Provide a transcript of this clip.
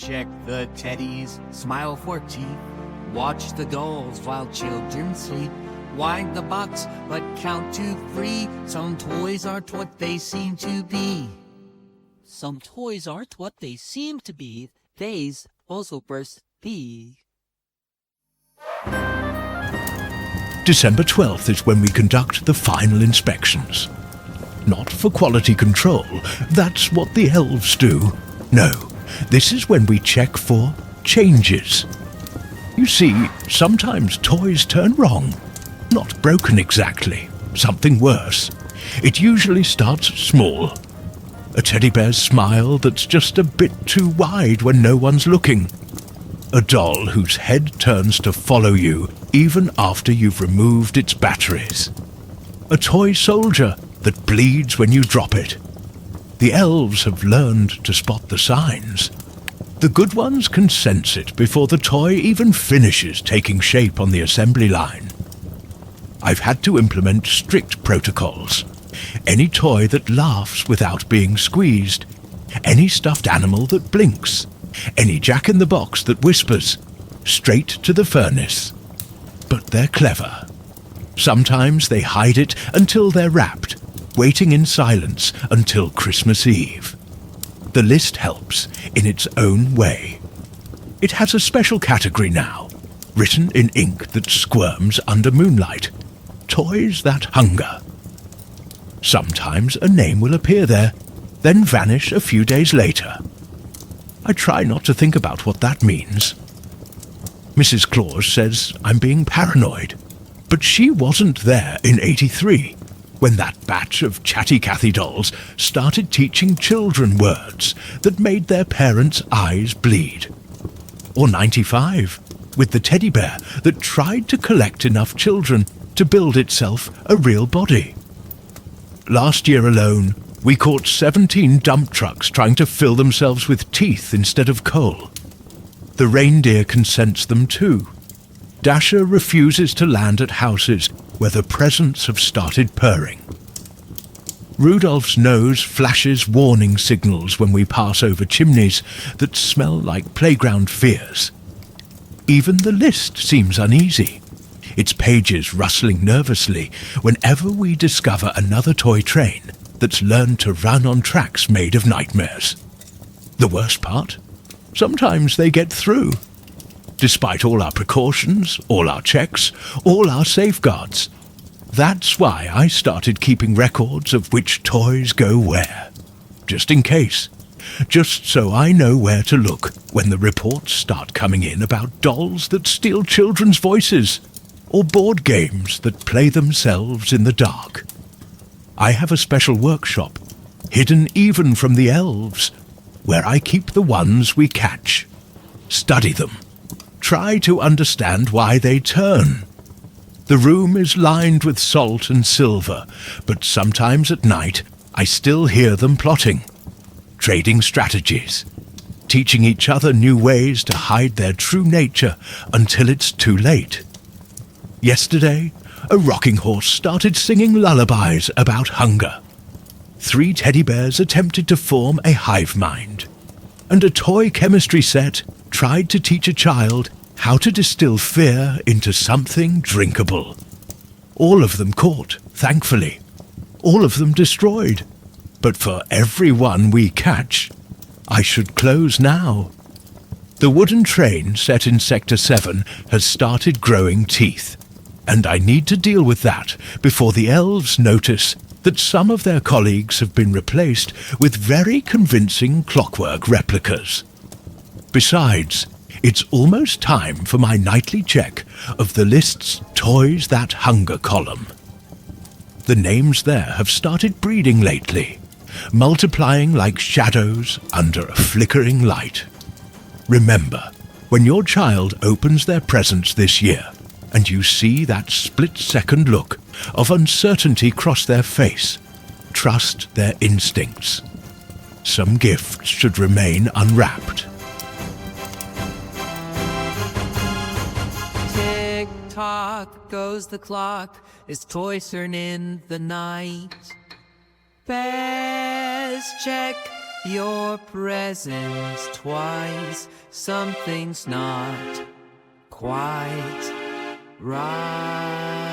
Check the teddies, smile for teeth. Watch the dolls while children sleep. Wind the box, but count to 3. Some toys aren't what they seem to be. Some toys aren't what they seem to be. They's also burst be. December 12th is when we conduct the final inspections. Not for quality control, that's what the elves do. No, this is when we check for changes. You see, sometimes toys turn wrong. Not broken exactly, something worse. It usually starts small. A teddy bear's smile that's just a bit too wide when no one's looking. A doll whose head turns to follow you even after you've removed its batteries. A toy soldier that bleeds when you drop it. The elves have learned to spot the signs. The good ones can sense it before the toy even finishes taking shape on the assembly line. I've had to implement strict protocols. Any toy that laughs without being squeezed, any stuffed animal that blinks, any jack-in-the-box that whispers, straight to the furnace. But they're clever. Sometimes they hide it until they're wrapped, waiting in silence until Christmas Eve. The list helps in its own way. It has a special category now, written in ink that squirms under moonlight. Toys that hunger. Sometimes a name will appear there, then vanish a few days later. I try not to think about what that means. Mrs. Claus says I'm being paranoid, but she wasn't there in '83, when that batch of chatty Cathy dolls started teaching children words that made their parents' eyes bleed. Or '95, with the teddy bear that tried to collect enough children to build itself a real body. Last year alone, we caught 17 dump trucks trying to fill themselves with teeth instead of coal. The reindeer can sense them too. Dasher refuses to land at houses where the presents have started purring. Rudolph's nose flashes warning signals when we pass over chimneys that smell like playground fears. Even the list seems uneasy, its pages rustling nervously whenever we discover another toy train that's learned to run on tracks made of nightmares. The worst part? Sometimes they get through. Despite all our precautions, all our checks, all our safeguards. That's why I started keeping records of which toys go where. Just in case. Just so I know where to look when the reports start coming in about dolls that steal children's voices, or board games that play themselves in the dark. I have a special workshop, hidden even from the elves, where I keep the ones we catch, study them, try to understand why they turn. The room is lined with salt and silver, but sometimes at night I still hear them plotting, trading strategies, teaching each other new ways to hide their true nature until it's too late. Yesterday, a rocking horse started singing lullabies about hunger. 3 teddy bears attempted to form a hive mind, and a toy chemistry set tried to teach a child how to distill fear into something drinkable. All of them caught, thankfully. All of them destroyed. But for every one we catch, I should close now. The wooden train set in Sector 7 has started growing teeth, and I need to deal with that before the elves notice that some of their colleagues have been replaced with very convincing clockwork replicas. Besides, it's almost time for my nightly check of the list's Toys That Hunger column. The names there have started breeding lately, multiplying like shadows under a flickering light. Remember, when your child opens their presents this year, and you see that split-second look of uncertainty cross their face, trust their instincts. Some gifts should remain unwrapped. Tick-tock goes the clock as toys turn in the night. Bears check your presence twice. Something's not quite right.